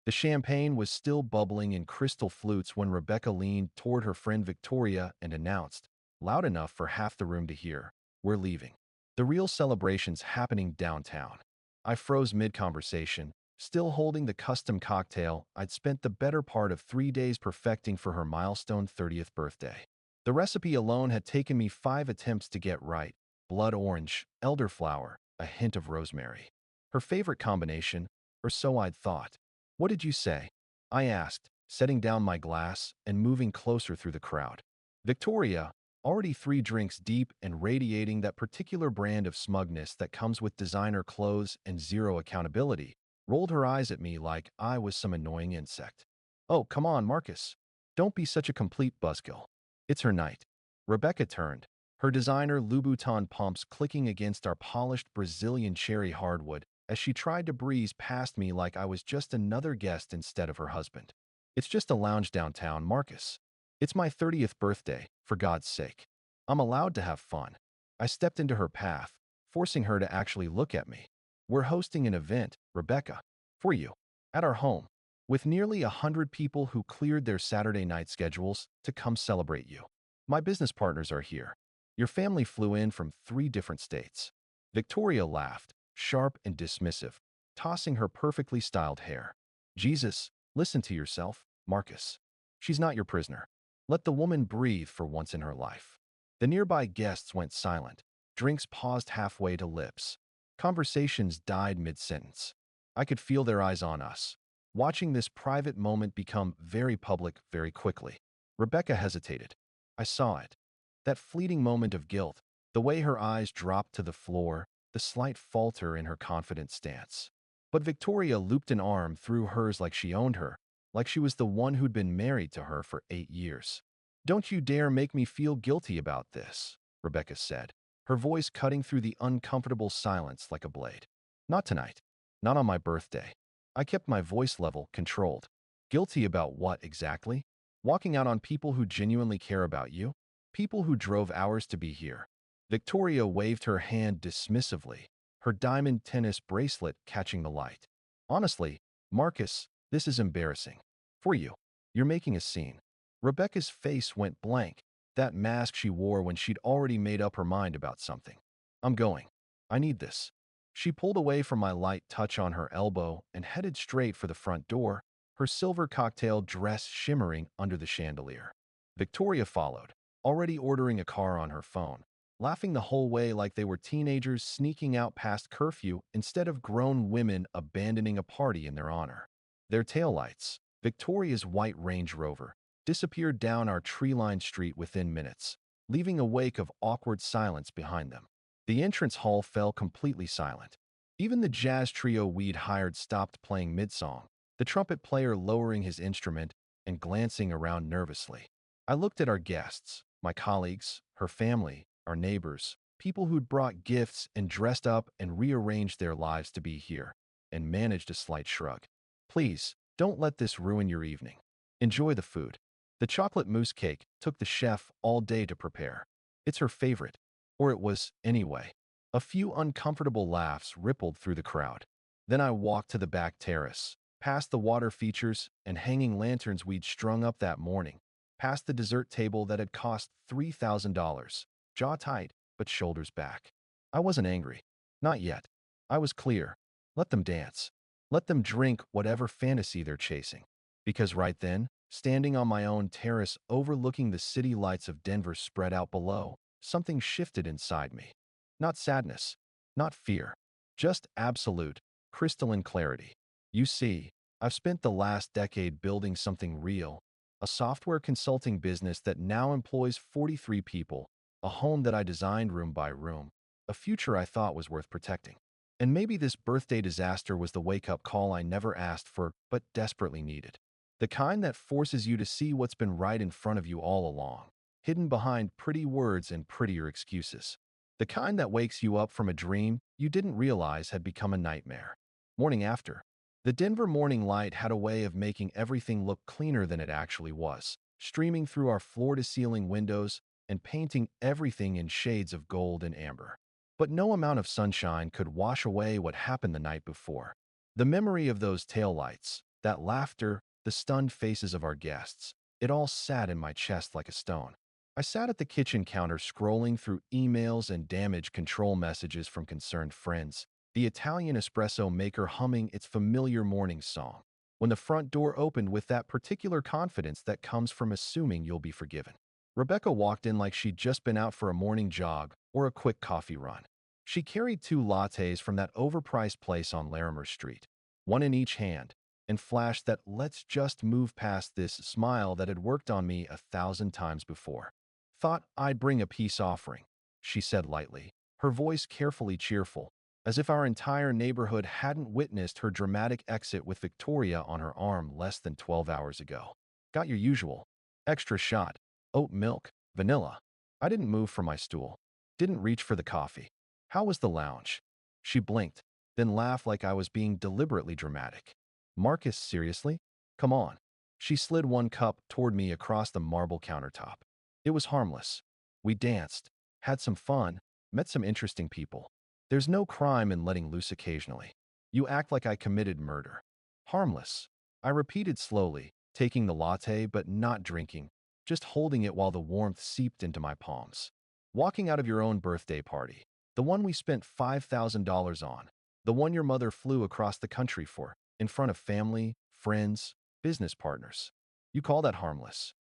The champagne was still bubbling in crystal flutes when Rebecca leaned toward her friend Victoria and announced, loud enough for half the room to hear, "We're leaving. The real celebration's happening downtown." I froze mid-conversation, still holding the custom cocktail I'd spent the better part of 3 days perfecting for her milestone 30th birthday. The recipe alone had taken me 5 attempts to get right: blood orange, elderflower, a hint of rosemary. Her favorite combination, or so I'd thought. "What did you say?" I asked, setting down my glass and moving closer through the crowd. Victoria, already 3 drinks deep and radiating that particular brand of smugness that comes with designer clothes and zero accountability, rolled her eyes at me like I was some annoying insect. "Oh, come on, Marcus. Don't be such a complete buzzkill. It's her night." Rebecca turned, her designer Louboutin pumps clicking against our polished Brazilian cherry hardwood as she tried to breeze past me like I was just another guest instead of her husband. "It's just a lounge downtown, Marcus. It's my 30th birthday, for God's sake. I'm allowed to have fun." I stepped into her path, forcing her to actually look at me. "We're hosting an event, Rebecca, for you, at our home, with nearly 100 people who cleared their Saturday night schedules to come celebrate you. My business partners are here. Your family flew in from 3 different states." Victoria laughed, sharp and dismissive, tossing her perfectly styled hair. "Jesus, listen to yourself, Marcus. She's not your prisoner. Let the woman breathe for once in her life." The nearby guests went silent. Drinks paused halfway to lips. Conversations died mid-sentence. I could feel their eyes on us, watching this private moment become very public very quickly. Rebecca hesitated. I saw it. That fleeting moment of guilt, the way her eyes dropped to the floor, the slight falter in her confident stance. But Victoria looped an arm through hers like she owned her, like she was the one who'd been married to her for 8 years. "Don't you dare make me feel guilty about this," Rebecca said, her voice cutting through the uncomfortable silence like a blade. "Not tonight. Not on my birthday." I kept my voice level controlled. "Guilty about what exactly? Walking out on people who genuinely care about you? People who drove hours to be here?" Victoria waved her hand dismissively, her diamond tennis bracelet catching the light. "Honestly, Marcus, this is embarrassing. For you. You're making a scene." Rebecca's face went blank, that mask she wore when she'd already made up her mind about something. "I'm going. I need this." She pulled away from my light touch on her elbow and headed straight for the front door, her silver cocktail dress shimmering under the chandelier. Victoria followed, already ordering a car on her phone, laughing the whole way like they were teenagers sneaking out past curfew instead of grown women abandoning a party in their honor. Their taillights, Victoria's white Range Rover, disappeared down our tree-lined street within minutes, leaving a wake of awkward silence behind them. The entrance hall fell completely silent. Even the jazz trio we'd hired stopped playing mid-song, the trumpet player lowering his instrument and glancing around nervously. I looked at our guests, my colleagues, her family, our neighbors, people who'd brought gifts and dressed up and rearranged their lives to be here, and managed a slight shrug. "Please, don't let this ruin your evening. Enjoy the food." The chocolate mousse cake took the chef all day to prepare. It's her favorite. Or it was, anyway. A few uncomfortable laughs rippled through the crowd. Then I walked to the back terrace, past the water features and hanging lanterns we'd strung up that morning, past the dessert table that had cost $3,000, jaw tight but shoulders back. I wasn't angry. Not yet. I was clear. Let them dance. Let them drink whatever fantasy they're chasing. Because right then, standing on my own terrace overlooking the city lights of Denver spread out below, something shifted inside me. Not sadness, not fear, just absolute, crystalline clarity. You see, I've spent the last decade building something real, a software consulting business that now employs 43 people, a home that I designed room by room, a future I thought was worth protecting. And maybe this birthday disaster was the wake-up call I never asked for but desperately needed. The kind that forces you to see what's been right in front of you all along, hidden behind pretty words and prettier excuses. The kind that wakes you up from a dream you didn't realize had become a nightmare. Morning after. The Denver morning light had a way of making everything look cleaner than it actually was, streaming through our floor-to-ceiling windows and painting everything in shades of gold and amber. But no amount of sunshine could wash away what happened the night before. The memory of those taillights, That laughter, the stunned faces of our guests, it all sat in my chest like a stone. I sat at the kitchen counter scrolling through emails and damage control messages from concerned friends, the Italian espresso maker humming its familiar morning song, when the front door opened with that particular confidence that comes from assuming you'll be forgiven. Rebecca walked in like she'd just been out for a morning jog or a quick coffee run. She carried 2 lattes from that overpriced place on Larimer Street, one in each hand, and flashed that "let's just move past this" smile that had worked on me 1,000 times before. "Thought I'd bring a peace offering," she said lightly, her voice carefully cheerful, as if our entire neighborhood hadn't witnessed her dramatic exit with Victoria on her arm less than 12 hours ago. "Got your usual. Extra shot. Oat milk. Vanilla." I didn't move from my stool. Didn't reach for the coffee. "How was the lounge?" She blinked, then laughed like I was being deliberately dramatic. "Marcus, seriously? Come on." She slid one cup toward me across the marble countertop. "It was harmless. We danced, had some fun, met some interesting people. There's no crime in letting loose occasionally. You act like I committed murder." "Harmless," I repeated slowly, taking the latte but not drinking, just holding it while the warmth seeped into my palms. "Walking out of your own birthday party. The one we spent $5,000 on. The one your mother flew across the country for, in front of family, friends, business partners. You call that harmless?"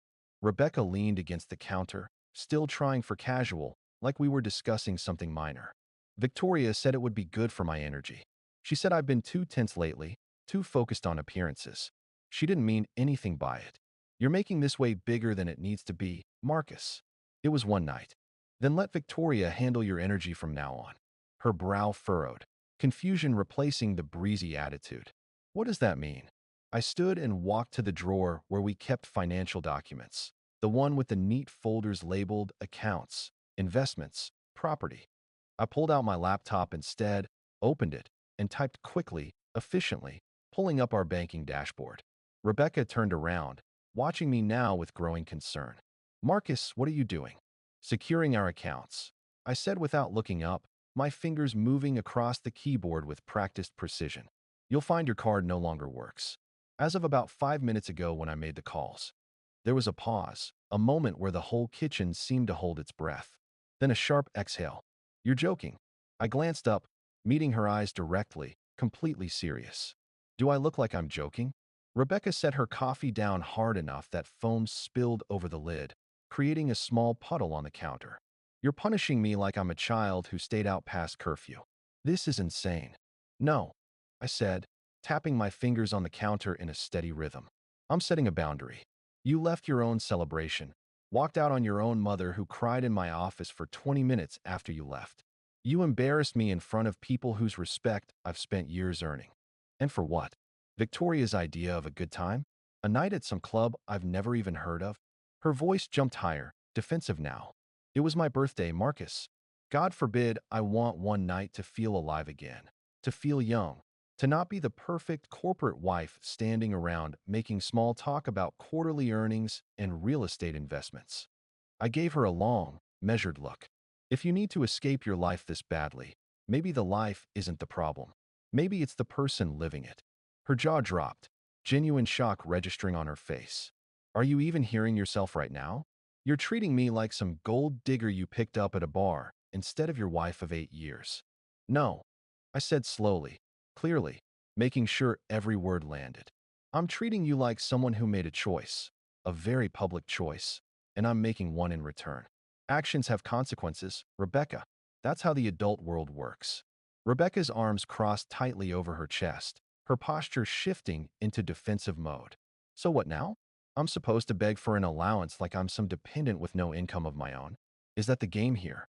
Rebecca leaned against the counter, still trying for casual, like we were discussing something minor. "Victoria said it would be good for my energy. She said I've been too tense lately, too focused on appearances. She didn't mean anything by it. You're making this way bigger than it needs to be, Marcus. It was one night. Then let Victoria handle your energy from now on." Her brow furrowed, confusion replacing the breezy attitude. "What does that mean?" I stood and walked to the drawer where we kept financial documents, the one with the neat folders labeled accounts, investments, property. I pulled out my laptop instead, opened it, and typed quickly, efficiently, pulling up our banking dashboard. Rebecca turned around, watching me now with growing concern. "Marcus, what are you doing?" "Securing our accounts," I said without looking up, my fingers moving across the keyboard with practiced precision. "You'll find your card no longer works." As of about 5 minutes ago when I made the calls. There was a pause, a moment where the whole kitchen seemed to hold its breath. Then a sharp exhale. "You're joking." I glanced up, meeting her eyes directly, completely serious. "Do I look like I'm joking?" Rebecca set her coffee down hard enough that foam spilled over the lid, creating a small puddle on the counter. "You're punishing me like I'm a child who stayed out past curfew. This is insane." "No," I said, tapping my fingers on the counter in a steady rhythm. "I'm setting a boundary. You left your own celebration, walked out on your own mother who cried in my office for 20 minutes after you left. You embarrassed me in front of people whose respect I've spent years earning. And for what? Victoria's idea of a good time? A night at some club I've never even heard of?" Her voice jumped higher, defensive now. "It was my birthday, Marcus. God forbid I want one night to feel alive again, to feel young, to not be the perfect corporate wife standing around making small talk about quarterly earnings and real estate investments." I gave her a long, measured look. "If you need to escape your life this badly, maybe the life isn't the problem. Maybe it's the person living it." Her jaw dropped, genuine shock registering on her face. "Are you even hearing yourself right now? You're treating me like some gold digger you picked up at a bar instead of your wife of 8 years." "No," I said slowly, clearly, making sure every word landed. "I'm treating you like someone who made a choice, a very public choice, and I'm making one in return. Actions have consequences, Rebecca. That's how the adult world works." Rebecca's arms crossed tightly over her chest, her posture shifting into defensive mode. "So what now? I'm supposed to beg for an allowance like I'm some dependent with no income of my own? Is that the game here?"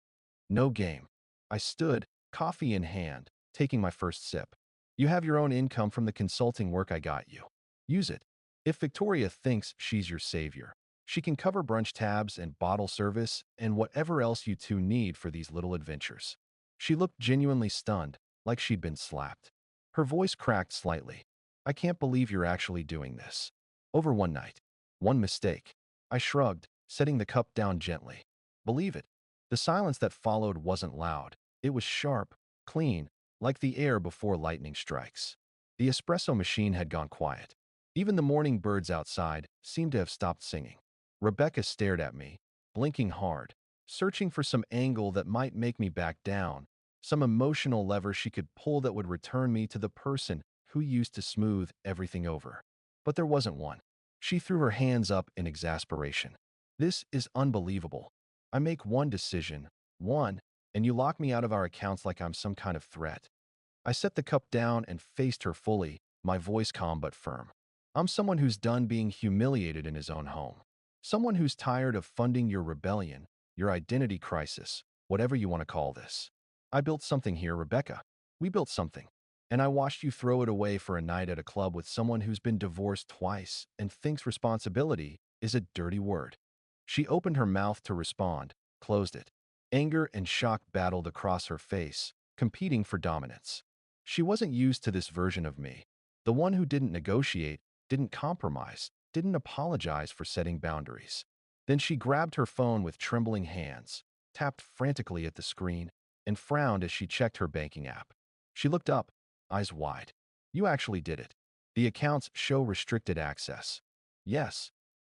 "No game." I stood, coffee in hand, taking my first sip. "You have your own income from the consulting work I got you. Use it. If Victoria thinks she's your savior, she can cover brunch tabs and bottle service and whatever else you two need for these little adventures." She looked genuinely stunned, like she'd been slapped. Her voice cracked slightly. "I can't believe you're actually doing this. Over one night. One mistake." I shrugged, setting the cup down gently. "Believe it." The silence that followed wasn't loud. It was sharp, clean, like the air before lightning strikes. The espresso machine had gone quiet. Even the morning birds outside seemed to have stopped singing. Rebecca stared at me, blinking hard, searching for some angle that might make me back down, some emotional lever she could pull that would return me to the person who used to smooth everything over. But there wasn't one. She threw her hands up in exasperation. This is unbelievable. I make one decision, one, and you lock me out of our accounts like I'm some kind of threat. I set the cup down and faced her fully, my voice calm but firm. I'm someone who's done being humiliated in his own home. Someone who's tired of funding your rebellion, your identity crisis, whatever you want to call this. I built something here, Rebecca. We built something. And I watched you throw it away for a night at a club with someone who's been divorced twice and thinks responsibility is a dirty word. She opened her mouth to respond, closed it. Anger and shock battled across her face, competing for dominance. She wasn't used to this version of me, the one who didn't negotiate, didn't compromise, didn't apologize for setting boundaries. Then she grabbed her phone with trembling hands, tapped frantically at the screen, and frowned as she checked her banking app. She looked up, eyes wide. You actually did it. The accounts show restricted access. Yes.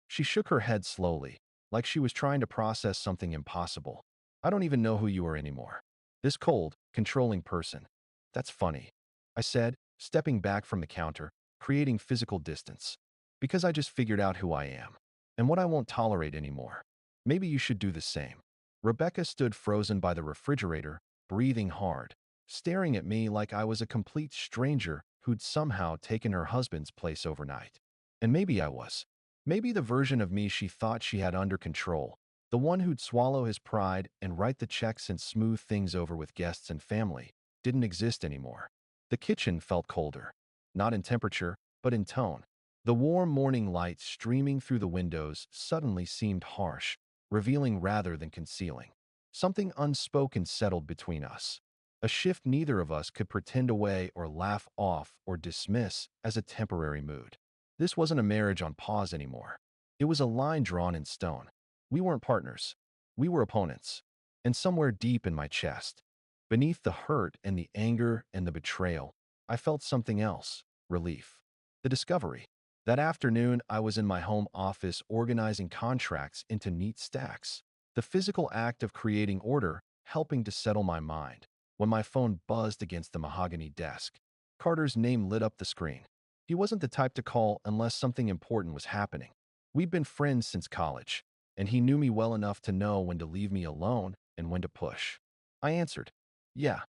She shook her head slowly, like she was trying to process something impossible. I don't even know who you are anymore. This cold, controlling person. That's funny, I said, stepping back from the counter, creating physical distance. Because I just figured out who I am and what I won't tolerate anymore. Maybe you should do the same. Rebecca stood frozen by the refrigerator, breathing hard, staring at me like I was a complete stranger who'd somehow taken her husband's place overnight. And maybe I was. Maybe the version of me she thought she had under control, the one who'd swallow his pride and write the checks and smooth things over with guests and family, didn't exist anymore. The kitchen felt colder, not in temperature, but in tone. The warm morning light streaming through the windows suddenly seemed harsh, revealing rather than concealing. Something unspoken settled between us. A shift neither of us could pretend away or laugh off or dismiss as a temporary mood. This wasn't a marriage on pause anymore. It was a line drawn in stone. We weren't partners. We were opponents. And somewhere deep in my chest, beneath the hurt and the anger and the betrayal, I felt something else, relief. The discovery. That afternoon, I was in my home office organizing contracts into neat stacks. The physical act of creating order helping to settle my mind. When my phone buzzed against the mahogany desk, Carter's name lit up the screen. He wasn't the type to call unless something important was happening. We'd been friends since college, and he knew me well enough to know when to leave me alone and when to push. I answered, "Yeah."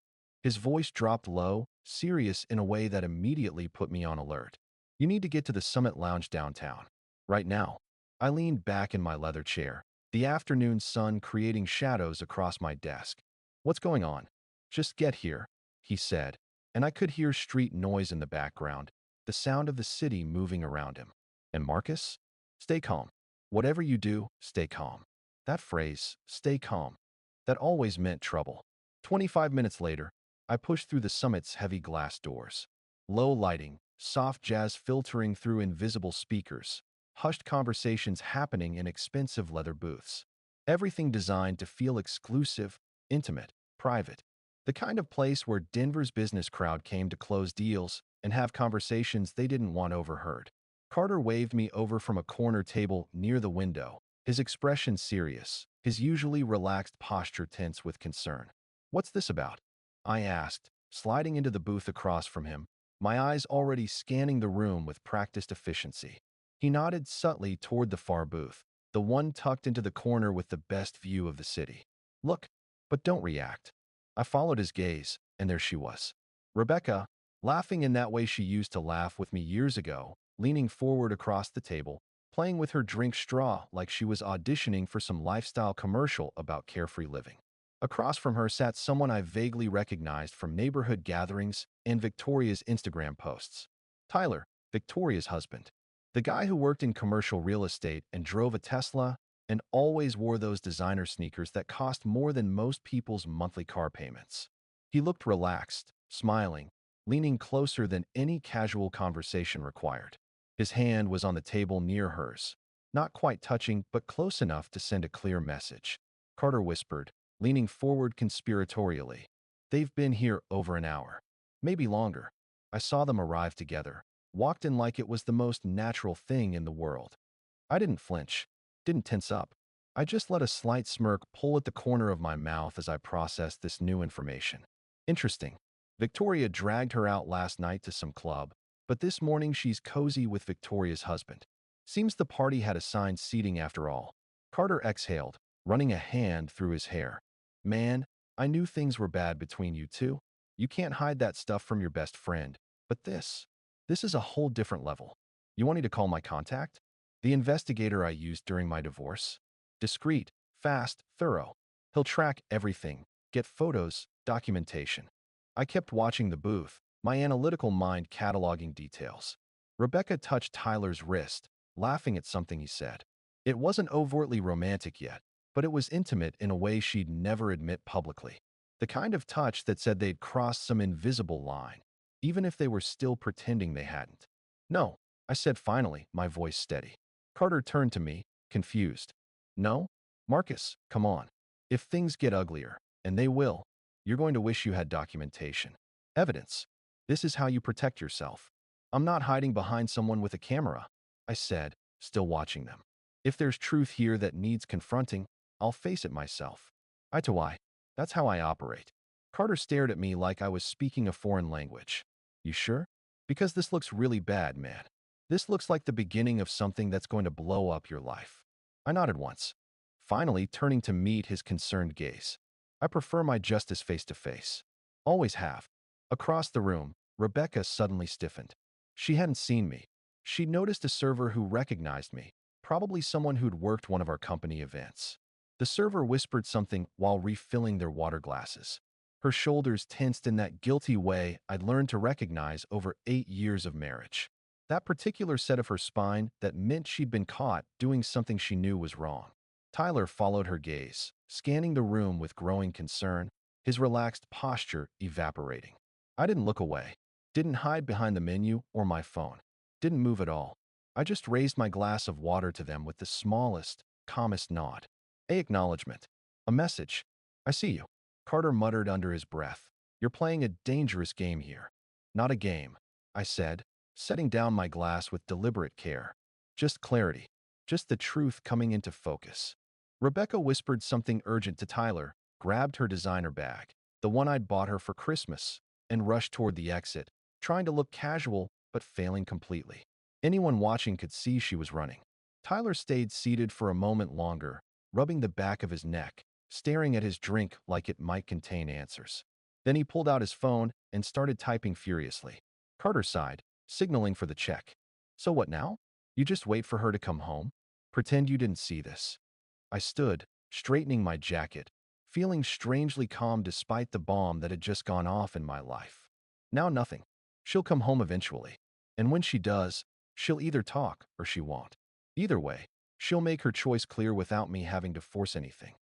His voice dropped low, serious in a way that immediately put me on alert. "You need to get to the Summit Lounge downtown. Right now." I leaned back in my leather chair, the afternoon sun creating shadows across my desk. "What's going on?" "Just get here," he said, and I could hear street noise in the background, the sound of the city moving around him. "And Marcus?" "Stay calm. Whatever you do, stay calm." That phrase, "stay calm," that always meant trouble. 25 minutes later, I pushed through the Summit's heavy glass doors. Low lighting, soft jazz filtering through invisible speakers, hushed conversations happening in expensive leather booths. Everything designed to feel exclusive, intimate, private. The kind of place where Denver's business crowd came to close deals and have conversations they didn't want overheard. Carter waved me over from a corner table near the window, his expression serious, his usually relaxed posture tense with concern. "What's this about?" I asked, sliding into the booth across from him, my eyes already scanning the room with practiced efficiency. He nodded subtly toward the far booth, the one tucked into the corner with the best view of the city. "Look, but don't react." I followed his gaze, and there she was. Rebecca, laughing in that way she used to laugh with me years ago, leaning forward across the table, playing with her drink straw like she was auditioning for some lifestyle commercial about carefree living. Across from her sat someone I vaguely recognized from neighborhood gatherings and Victoria's Instagram posts. Tyler, Victoria's husband. The guy who worked in commercial real estate and drove a Tesla and always wore those designer sneakers that cost more than most people's monthly car payments. He looked relaxed, smiling, leaning closer than any casual conversation required. His hand was on the table near hers, not quite touching but close enough to send a clear message. Carter whispered, leaning forward conspiratorially. "They've been here over an hour. Maybe longer." I saw them arrive together, walked in like it was the most natural thing in the world. I didn't flinch, didn't tense up. I just let a slight smirk pull at the corner of my mouth as I processed this new information. Interesting. Victoria dragged her out last night to some club, but this morning she's cozy with Victoria's husband. Seems the party had assigned seating after all. Carter exhaled, running a hand through his hair. Man, I knew things were bad between you two. You can't hide that stuff from your best friend. But this is a whole different level. You want me to call my contact? The investigator I used during my divorce? Discreet, fast, thorough. He'll track everything, get photos, documentation. I kept watching the booth, my analytical mind cataloging details. Rebecca touched Tyler's wrist, laughing at something he said. It wasn't overtly romantic yet, but it was intimate in a way she'd never admit publicly. The kind of touch that said they'd crossed some invisible line, even if they were still pretending they hadn't. No, I said finally, my voice steady. Carter turned to me, confused. No? Marcus, come on. If things get uglier, and they will, you're going to wish you had documentation. Evidence. This is how you protect yourself. I'm not hiding behind someone with a camera, I said, still watching them. If there's truth here that needs confronting, I'll face it myself. Eye to eye. That's how I operate. Carter stared at me like I was speaking a foreign language. You sure? Because this looks really bad, man. This looks like the beginning of something that's going to blow up your life. I nodded once, finally turning to meet his concerned gaze. I prefer my justice face to face. Always have. Across the room, Rebecca suddenly stiffened. She hadn't seen me. She'd noticed a server who recognized me, probably someone who'd worked one of our company events. The server whispered something while refilling their water glasses. Her shoulders tensed in that guilty way I'd learned to recognize over 8 years of marriage. That particular set of her spine that meant she'd been caught doing something she knew was wrong. Tyler followed her gaze, scanning the room with growing concern, his relaxed posture evaporating. I didn't look away, didn't hide behind the menu or my phone, didn't move at all. I just raised my glass of water to them with the smallest, calmest nod. A acknowledgement. A message. I see you. Carter muttered under his breath. You're playing a dangerous game here. Not a game, I said, setting down my glass with deliberate care. Just clarity. Just the truth coming into focus. Rebecca whispered something urgent to Tyler, grabbed her designer bag, the one I'd bought her for Christmas, and rushed toward the exit, trying to look casual but failing completely. Anyone watching could see she was running. Tyler stayed seated for a moment longer, rubbing the back of his neck, staring at his drink like it might contain answers. Then he pulled out his phone and started typing furiously. Carter sighed, signaling for the check. So what now? You just wait for her to come home? Pretend you didn't see this. I stood, straightening my jacket, feeling strangely calm despite the bomb that had just gone off in my life. Now nothing. She'll come home eventually. And when she does, she'll either talk or she won't. Either way, she'll make her choice clear without me having to force anything.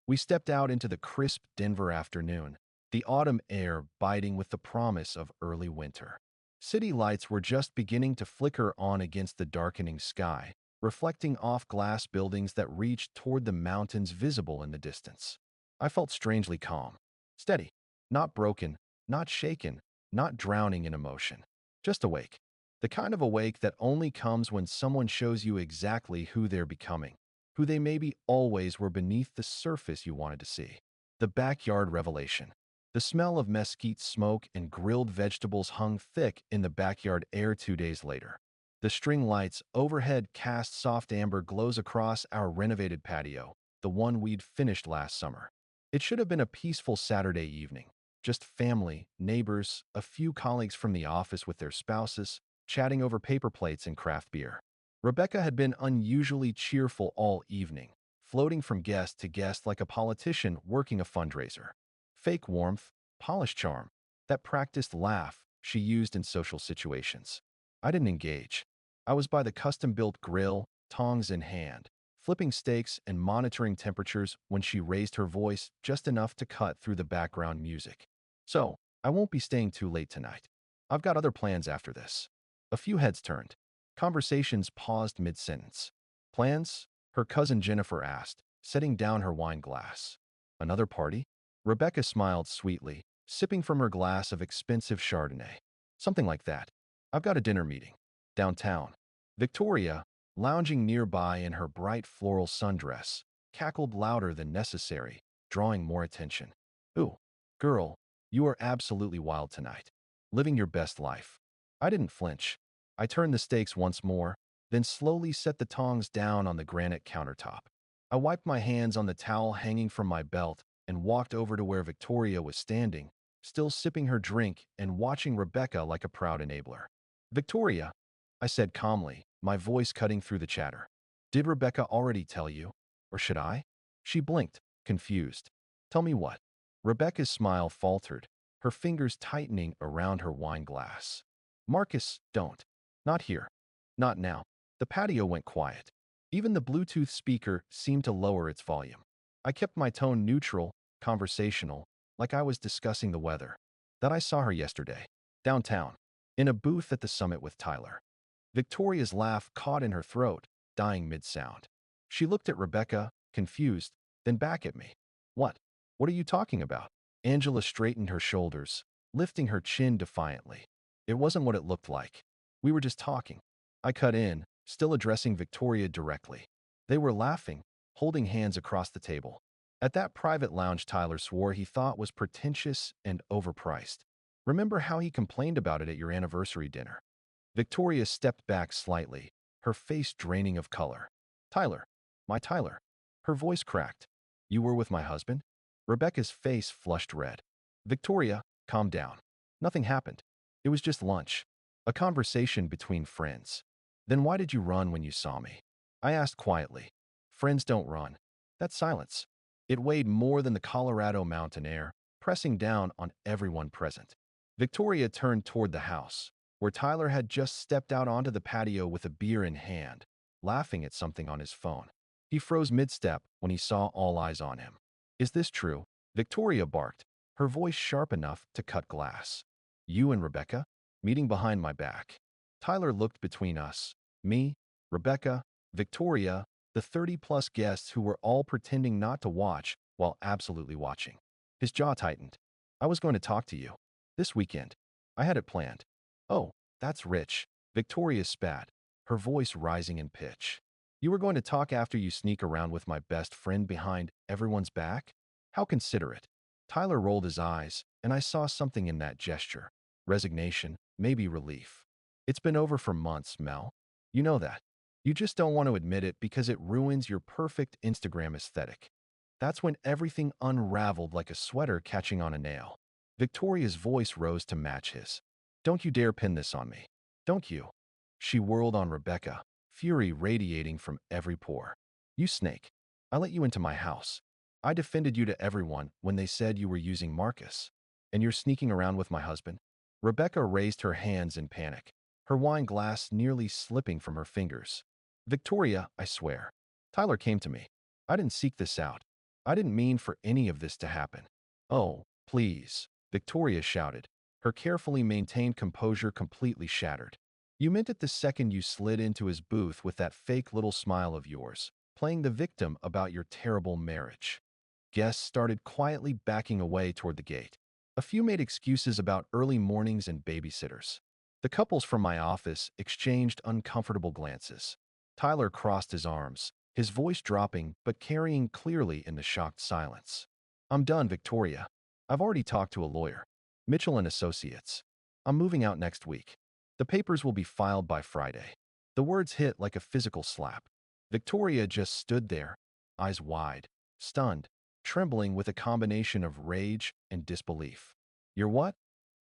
We stepped out into the crisp Denver afternoon, the autumn air biting with the promise of early winter. City lights were just beginning to flicker on against the darkening sky, reflecting off glass buildings that reached toward the mountains visible in the distance. I felt strangely calm, steady, not broken, not shaken, not drowning in emotion, just awake. The kind of awake that only comes when someone shows you exactly who they're becoming, who they maybe always were beneath the surface you wanted to see. The backyard revelation. The smell of mesquite smoke and grilled vegetables hung thick in the backyard air 2 days later. The string lights overhead cast soft amber glows across our renovated patio, the one we'd finished last summer. It should have been a peaceful Saturday evening. Just family, neighbors, a few colleagues from the office with their spouses, chatting over paper plates and craft beer. Rebecca had been unusually cheerful all evening, floating from guest to guest like a politician working a fundraiser. Fake warmth, polished charm, that practiced laugh she used in social situations. I didn't engage. I was by the custom-built grill, tongs in hand, flipping steaks and monitoring temperatures when she raised her voice just enough to cut through the background music. So, I won't be staying too late tonight. I've got other plans after this. A few heads turned. Conversations paused mid-sentence. Plans? Her cousin Jennifer asked, setting down her wine glass. Another party? Rebecca smiled sweetly, sipping from her glass of expensive Chardonnay. Something like that. I've got a dinner meeting. Downtown, Victoria, lounging nearby in her bright floral sundress, cackled louder than necessary, drawing more attention. Ooh, girl, you are absolutely wild tonight. Living your best life. I didn't flinch. I turned the stakes once more, then slowly set the tongs down on the granite countertop. I wiped my hands on the towel hanging from my belt and walked over to where Victoria was standing, still sipping her drink and watching Rebecca like a proud enabler. Victoria, I said calmly, my voice cutting through the chatter. Did Rebecca already tell you? Or should I? She blinked, confused. Tell me what? Rebecca's smile faltered, her fingers tightening around her wine glass. Marcus, don't. Not here. Not now. The patio went quiet. Even the Bluetooth speaker seemed to lower its volume. I kept my tone neutral, conversational, like I was discussing the weather. That I saw her yesterday. Downtown. In a booth at the summit with Tyler. Victoria's laugh caught in her throat, dying mid-sound. She looked at Rebecca, confused, then back at me. What? What are you talking about? Angela straightened her shoulders, lifting her chin defiantly. It wasn't what it looked like. We were just talking. I cut in, still addressing Victoria directly. They were laughing, holding hands across the table. At that private lounge Tyler swore he thought was pretentious and overpriced. Remember how he complained about it at your anniversary dinner? Victoria stepped back slightly, her face draining of color. Tyler, my Tyler. Her voice cracked. You were with my husband? Rebecca's face flushed red. Victoria, calm down. Nothing happened. It was just lunch. A conversation between friends. Then why did you run when you saw me? I asked quietly. Friends don't run. That silence. It weighed more than the Colorado mountain air, pressing down on everyone present. Victoria turned toward the house, where Tyler had just stepped out onto the patio with a beer in hand, laughing at something on his phone. He froze mid-step when he saw all eyes on him. Is this true? Victoria barked, her voice sharp enough to cut glass. You and Rebecca? Meeting behind my back. Tyler looked between us, me, Rebecca, Victoria, the 30-plus guests who were all pretending not to watch while absolutely watching. His jaw tightened. I was going to talk to you. This weekend. I had it planned. Oh, that's rich. Victoria spat, her voice rising in pitch. You were going to talk after you sneak around with my best friend behind everyone's back? How considerate. Tyler rolled his eyes, and I saw something in that gesture. Resignation, maybe relief. It's been over for months, Mel. You know that. You just don't want to admit it because it ruins your perfect Instagram aesthetic. That's when everything unraveled like a sweater catching on a nail. Victoria's voice rose to match his. Don't you dare pin this on me. Don't you? She whirled on Rebecca, fury radiating from every pore. You snake. I let you into my house. I defended you to everyone when they said you were using Marcus. And you're sneaking around with my husband? Rebecca raised her hands in panic, her wine glass nearly slipping from her fingers. Victoria, I swear. Tyler came to me. I didn't seek this out. I didn't mean for any of this to happen. Oh, please, Victoria shouted, her carefully maintained composure completely shattered. You meant it the second you slid into his booth with that fake little smile of yours, playing the victim about your terrible marriage. Guests started quietly backing away toward the gate. A few made excuses about early mornings and babysitters. The couples from my office exchanged uncomfortable glances. Tyler crossed his arms, his voice dropping but carrying clearly in the shocked silence. I'm done, Victoria. I've already talked to a lawyer. Mitchell and Associates. I'm moving out next week. The papers will be filed by Friday. The words hit like a physical slap. Victoria just stood there, eyes wide, stunned, trembling with a combination of rage and disbelief. You're what?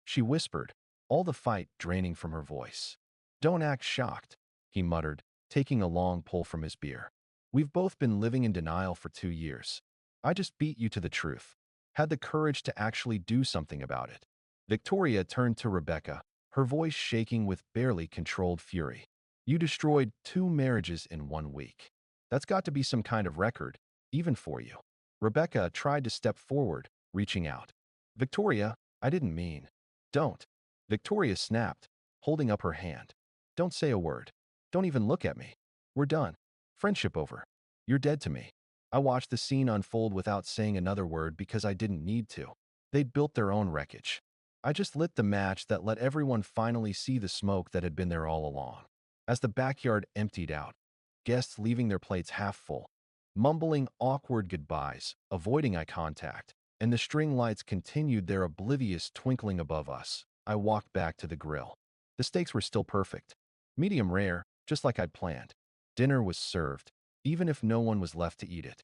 She whispered, all the fight draining from her voice. Don't act shocked, he muttered, taking a long pull from his beer. We've both been living in denial for 2 years. I just beat you to the truth. Had the courage to actually do something about it. Victoria turned to Rebecca, her voice shaking with barely controlled fury. You destroyed 2 marriages in 1 week. That's got to be some kind of record, even for you. Rebecca tried to step forward, reaching out. Victoria, I didn't mean. Don't. Victoria snapped, holding up her hand. Don't say a word. Don't even look at me. We're done. Friendship over. You're dead to me. I watched the scene unfold without saying another word because I didn't need to. They'd built their own wreckage. I just lit the match that let everyone finally see the smoke that had been there all along. As the backyard emptied out, guests leaving their plates half full, mumbling awkward goodbyes, avoiding eye contact, and the string lights continued their oblivious twinkling above us. I walked back to the grill. The steaks were still perfect, medium rare, just like I'd planned. Dinner was served, even if no one was left to eat it.